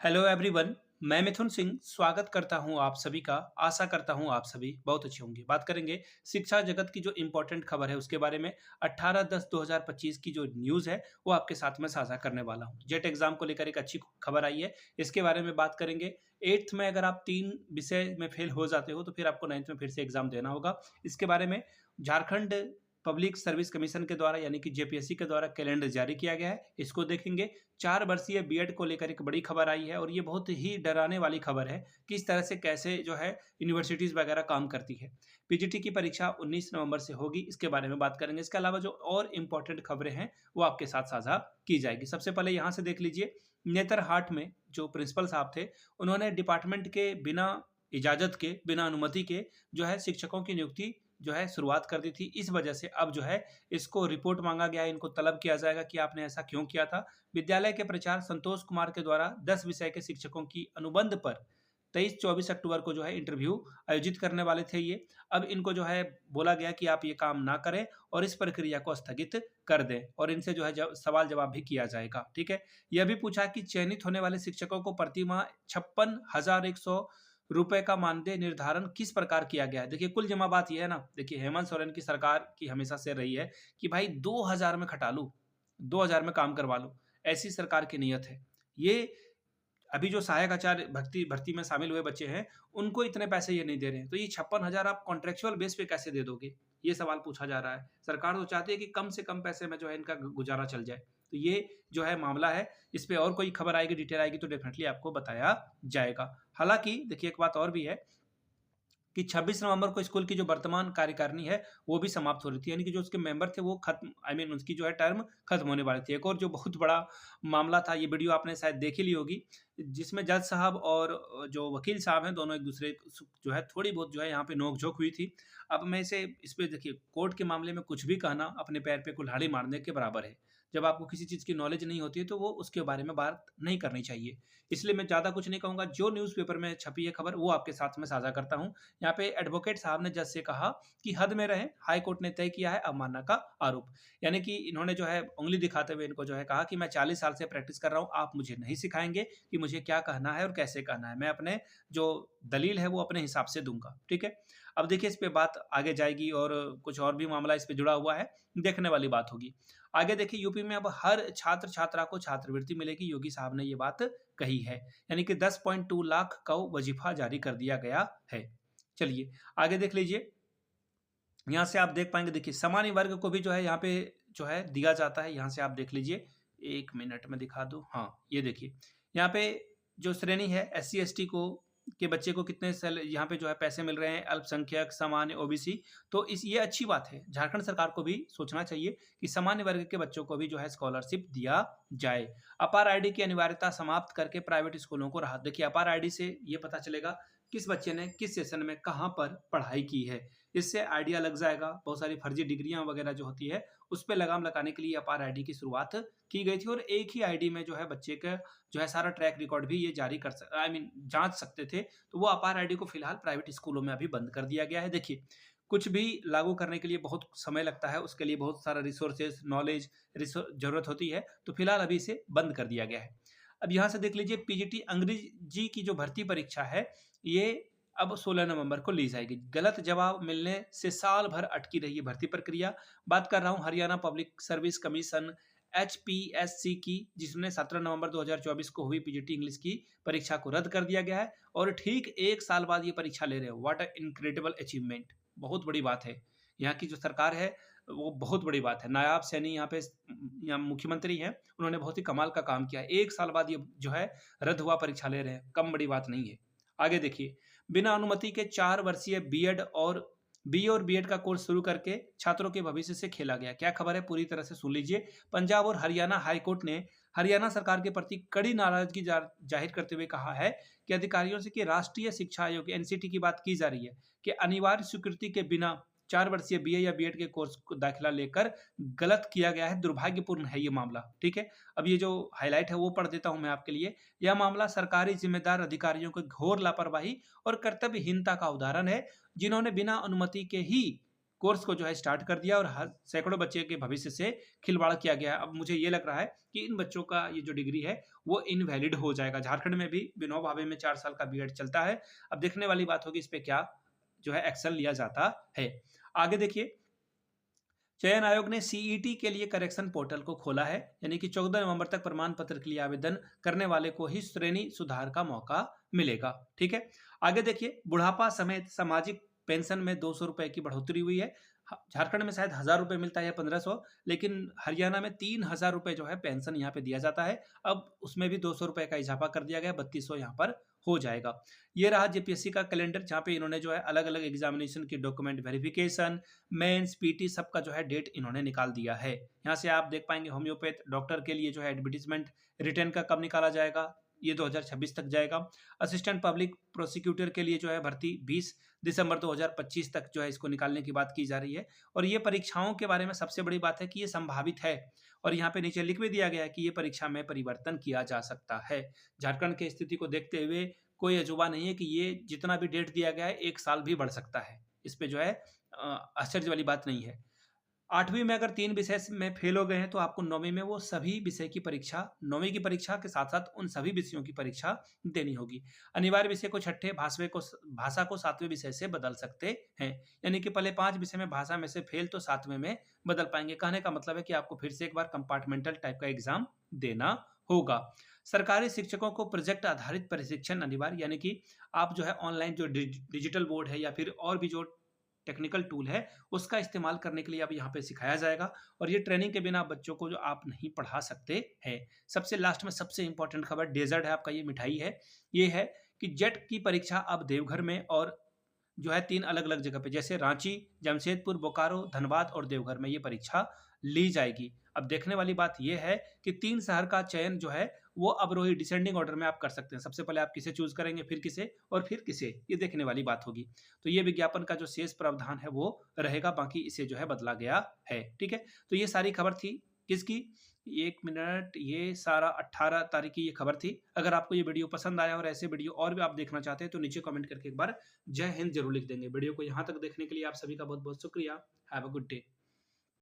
Hello everyone. मैं मिथुन सिंह स्वागत करता हूं आप सभी का। आशा करता हूं आप सभी बहुत अच्छे होंगे। बात करेंगे शिक्षा जगत की जो इम्पोर्टेंट खबर है उसके बारे में। 18/10/2025 की जो न्यूज़ है वो आपके साथ में साझा करने वाला हूं। जेट एग्जाम को लेकर एक अच्छी खबर आई है, इसके बारे में बात करेंगे। 8th में अगर आप 3 विषय में फेल हो जाते हो तो फिर आपको 9th में फिर से एग्जाम देना होगा। इसके बारे में झारखंड पब्लिक सर्विस कमीशन के द्वारा यानी कि जेपीएससी के द्वारा कैलेंडर जारी किया गया है, इसको देखेंगे। 4 वर्षीय बीएड को लेकर एक बड़ी खबर आई है और ये बहुत ही डराने वाली खबर है कि इस तरह से कैसे जो है यूनिवर्सिटीज़ वगैरह काम करती है। पीजीटी की परीक्षा 19 नवंबर से होगी, इसके बारे में बात करेंगे। इसके अलावा जो और इम्पोर्टेंट खबरें हैं वो आपके साथ साझा की जाएगी। सबसे पहले यहाँ से देख लीजिए, नेतरहाट में जो प्रिंसिपल साहब थे उन्होंने डिपार्टमेंट के बिना इजाज़त के, बिना अनुमति के जो है शिक्षकों की नियुक्ति जो है शुरुआत कर दी थी। इस वजह से अब जो है इसको रिपोर्ट मांगा गया है, इनको तलब किया जाएगा कि आपने ऐसा क्यों किया था। विद्यालय के प्राचार्य संतोष कुमार के द्वारा 10 विषय के शिक्षकों की अनुबंध पर 23-24 अक्टूबर को जो है इंटरव्यू आयोजित करने वाले थे ये। अब इनको जो है बोला गया कि आप ये काम ना करें और इस प्रक्रिया को स्थगित कर दें और इनसे जो है सवाल जवाब भी किया जाएगा। ठीक है। यह भी पूछा कि चयनित होने वाले शिक्षकों को प्रतिमाह 56,100 रुपए का मानदेय निर्धारण किस प्रकार किया गया है। देखिए, कुल जमा बात यह है ना, देखिए हेमंत सोरेन की सरकार की हमेशा से रही है कि भाई 2000 में खटा लूँ, 2000 में काम करवा लूँ, ऐसी सरकार की नीयत है। ये अभी जो सहायक आचार्य भर्ती भर्ती में शामिल हुए बच्चे हैं, उनको इतने पैसे ये नहीं दे रहे हैं, तो ये 56,000 आप कॉन्ट्रेक्चुअल बेस पे कैसे दे दोगे? ये सवाल पूछा जा रहा है। सरकार तो चाहती है कि कम से कम पैसे में जो है इनका गुजारा चल जाए। तो ये जो है मामला है, इस पे और कोई खबर आएगी, डिटेल आएगी तो डेफिनिटली आपको बताया जाएगा। हालाँकि देखिए, एक बात और भी है कि 26 नवंबर को स्कूल की जो वर्तमान कार्यकारिणी है वो भी समाप्त हो रही थी, यानी कि जो उसके मेंबर थे वो खत्म, उसकी जो है टर्म खत्म होने वाली थी। एक और जो बहुत बड़ा मामला था, ये वीडियो आपने शायद देख ही ली होगी, जिसमें जज साहब और जो वकील साहब हैं दोनों एक दूसरे जो है थोड़ी बहुत जो है यहाँ पे नोक-झोंक हुई थी। अब मैं इस पे देखिए, कोर्ट के मामले में कुछ भी कहना अपने पैर पे कुल्हाड़ी मारने के बराबर है। जब आपको किसी चीज़ की नॉलेज नहीं होती है तो वो उसके बारे में बात नहीं करनी चाहिए। इसलिए मैं ज़्यादा कुछ नहीं कहूँगा, जो न्यूज़पेपर में छपी है खबर वो आपके साथ में साझा करता हूँ। यहाँ पे एडवोकेट साहब ने जज से कहा कि हद में रहें, हाई कोर्ट ने तय किया है अवमानना का आरोप। यानी कि इन्होंने जो है उंगली दिखाते हुए इनको जो है कहा कि मैं 40 साल से प्रैक्टिस कर रहा हूँ, आप मुझे नहीं सिखाएंगे कि मुझे क्या कहना है और कैसे कहना है। मैं अपने जो दलील है वो अपने हिसाब से दूंगा। ठीक है। अब देखिए, इस पे बात आगे जाएगी और कुछ और भी मामला इस पे जुड़ा हुआ है, देखने वाली बात होगी। आगे देखिए, यूपी में अब हर छात्र छात्रा को छात्रवृत्ति मिलेगी, योगी साहब ने ये बात कही है। यानी कि 10.2 लाख का वजीफा जारी कर दिया गया है। चलिए आगे देख लीजिए। यहाँ से आप देख पाएंगे, देखिए सामान्य वर्ग को भी जो है यहाँ पे जो है दिया जाता है। यहाँ से आप देख लीजिए, 1 मिनट में दिखा दूँ। हाँ, ये देखिए यहाँ पे जो श्रेणी है SC ST को के बच्चे को कितने यहाँ पे जो है पैसे मिल रहे हैं, अल्पसंख्यक, सामान्य, OBC। तो ये अच्छी बात है। झारखंड सरकार को भी सोचना चाहिए कि सामान्य वर्ग के बच्चों को भी जो है स्कॉलरशिप दिया जाए। अपार आईडी की अनिवार्यता समाप्त करके प्राइवेट स्कूलों को राहत। देखिए, अपार आईडी से ये पता चलेगा किस बच्चे ने किस सेशन में कहाँ पर पढ़ाई की है, इससे आइडिया लग जाएगा। बहुत सारी फर्जी डिग्रियां वगैरह जो होती है उस पर लगाम लगाने के लिए अपार आईडी की शुरुआत की गई थी और एक ही आईडी में जो है बच्चे का जो है सारा ट्रैक रिकॉर्ड भी ये जारी कर जांच सकते थे। तो वो अपार आईडी को फिलहाल प्राइवेट स्कूलों में अभी बंद कर दिया गया है। देखिए, कुछ भी लागू करने के लिए बहुत समय लगता है, उसके लिए बहुत सारा रिसोर्सेज, नॉलेज जरूरत होती है। तो फिलहाल अभी इसे बंद कर दिया गया है। अब यहाँ से देख लीजिए, पीजीटी अंग्रेजी की जो भर्ती परीक्षा है ये अब 16 नवंबर को ली जाएगी। गलत जवाब मिलने से साल भर अटकी रही है भर्ती प्रक्रिया। बात कर रहा हूँ Haryana public service commission HPSC की, जिसने 17 नवंबर 2024 को हुई पीजीटी इंग्लिश की परीक्षा को रद्द कर दिया गया है और ठीक 1 साल बाद ये परीक्षा ले रहे हैं। व्हाट अ इनक्रेडिबल अचीवमेंट, बहुत बड़ी बात है। यहाँ की जो सरकार है वो बहुत बड़ी बात है। नायाब सैनी यहाँ पे यहाँ मुख्यमंत्री हैं, उन्होंने बहुत ही कमाल का काम किया है। 1 साल बाद ये जो है रद्द हुआ परीक्षा ले रहे हैं, कम बड़ी बात नहीं है। आगे देखिए, बिना अनुमति के 4 वर्षीय बीएड और BA और BEd का कोर्स शुरू करके छात्रों के भविष्य से खेला गया। क्या खबर है, पूरी तरह से सुन लीजिए। पंजाब और हरियाणा हाईकोर्ट ने हरियाणा सरकार के प्रति कड़ी नाराजगी जाहिर करते हुए कहा है कि अधिकारियों से कि राष्ट्रीय शिक्षा आयोग NCT की बात की जा रही है कि अनिवार्य स्वीकृति के बिना 4 वर्षीय BA या BEd के कोर्स को दाखिला लेकर गलत किया गया है। दुर्भाग्यपूर्ण है ये मामला। ठीक है। अब ये जो हाईलाइट है वो पढ़ देता हूं मैं आपके लिए। यह मामला सरकारी जिम्मेदार अधिकारियों की घोर लापरवाही और कर्तव्यहीनता का उदाहरण है, जिन्होंने बिना अनुमति के ही कोर्स को जो है स्टार्ट कर दिया और सैकड़ों बच्चे के भविष्य से खिलवाड़ किया गया। अब मुझे ये लग रहा है कि इन बच्चों का ये जो डिग्री है वो इनवैलिड हो जाएगा। झारखंड में भी विनोबा भावे में 4 साल का बीएड चलता है। अब देखने वाली बात होगी इस पे क्या जो है एक्शन लिया जाता है। आगे देखिए, चयन आयोग ने सीईटी के लिए करेक्शन पोर्टल को खोला है, यानी कि 14 नवंबर तक प्रमाण पत्र के लिए आवेदन करने वाले को ही श्रेणी सुधार का मौका मिलेगा। ठीक है, आगे देखिए, बुढ़ापा समेत सामाजिक पेंशन में 200 रुपए की बढ़ोतरी हुई है। झारखंड में शायद 1000 रुपए मिलता है या 1500, लेकिन हरियाणा में 3000 रुपए जो है पेंशन यहाँ पे दिया जाता है। अब उसमें भी 200 रुपए का इजाफा कर दिया गया, 3200 यहाँ पर हो जाएगा। ये रहा जेपीएससी का कैलेंडर, जहाँ पे इन्होंने जो है अलग अलग एग्जामिनेशन की डॉक्यूमेंट वेरिफिकेशन, मेंस, पीटी सबका जो है डेट इन्होंने निकाल दिया है। यहाँ से आप देख पाएंगे होम्योपैथ डॉक्टर के लिए जो है एडवर्टीजमेंट रिटर्न का कब निकाला जाएगा, ये 2026 तक जाएगा। असिस्टेंट पब्लिक प्रोसिक्यूटर के लिए जो है भर्ती 20 दिसंबर 2025 तक जो है इसको निकालने की बात की जा रही है। और ये परीक्षाओं के बारे में सबसे बड़ी बात है कि ये संभावित है, और यहाँ पे नीचे लिख भी दिया गया है कि ये परीक्षा में परिवर्तन किया जा सकता है। झारखंड की स्थिति को देखते हुए कोई अजूबा नहीं है कि ये जितना भी डेट दिया गया है 1 साल भी बढ़ सकता है। इस पे जो है आश्चर्य वाली बात नहीं है। 8वीं में अगर 3 विषय में फेल हो गए हैं तो आपको 9वीं में वो सभी विषय की परीक्षा, 9वीं की परीक्षा के साथ-साथ उन सभी विषयों की परीक्षा देनी होगी। अनिवार्य विषय को छठे, भाषा को 7वें विषय से बदल सकते हैं। यानी कि पहले 5 विषय में भाषा में से फेल तो 7वें में बदल पाएँगे। कहने का मतलब है कि आपको फिर से एक बार कंपार्टमेंटल टाइप का एग्ज़ाम देना होगा। सरकारी शिक्षकों को प्रोजेक्ट आधारित प्रशिक्षण अनिवार्य, यानी कि आप जो है ऑनलाइन जो डिजिटल बोर्ड है या फिर और भी जो टेक्निकल टूल है उसका इस्तेमाल करने के लिए अब यहाँ पे सिखाया जाएगा, और ये ट्रेनिंग के बिना बच्चों को जो आप नहीं पढ़ा सकते हैं। सबसे लास्ट में सबसे इंपॉर्टेंट खबर, डेजर्ट है आपका, ये मिठाई है। ये है कि जेट की परीक्षा अब देवघर में और जो है 3 अलग-अलग जगह पे, जैसे रांची, जमशेदपुर, बोकारो, धनबाद और देवघर में ये परीक्षा ली जाएगी। अब देखने वाली बात ये है कि 3 शहर का चयन जो है वो अवरोही डिसेंडिंग ऑर्डर में आप कर सकते हैं। सबसे पहले आप किसे चूज़ करेंगे, फिर किसे और फिर किसे, ये देखने वाली बात होगी। तो ये विज्ञापन का जो शेष प्रावधान है वो रहेगा, बाकी इसे जो है बदला गया है। ठीक है? तो ये सारी खबर थी किसकी? 1 मिनट, ये सारा 18 तारीख की ये खबर थी। अगर आपको ये वीडियो पसंद आया और ऐसे वीडियो और भी आप देखना चाहते हैं तो नीचे कमेंट करके एक बार जय हिंद ज़रूर लिख देंगे। वीडियो को यहाँ तक देखने के लिए आप सभी का बहुत-बहुत शुक्रिया। Have a good day.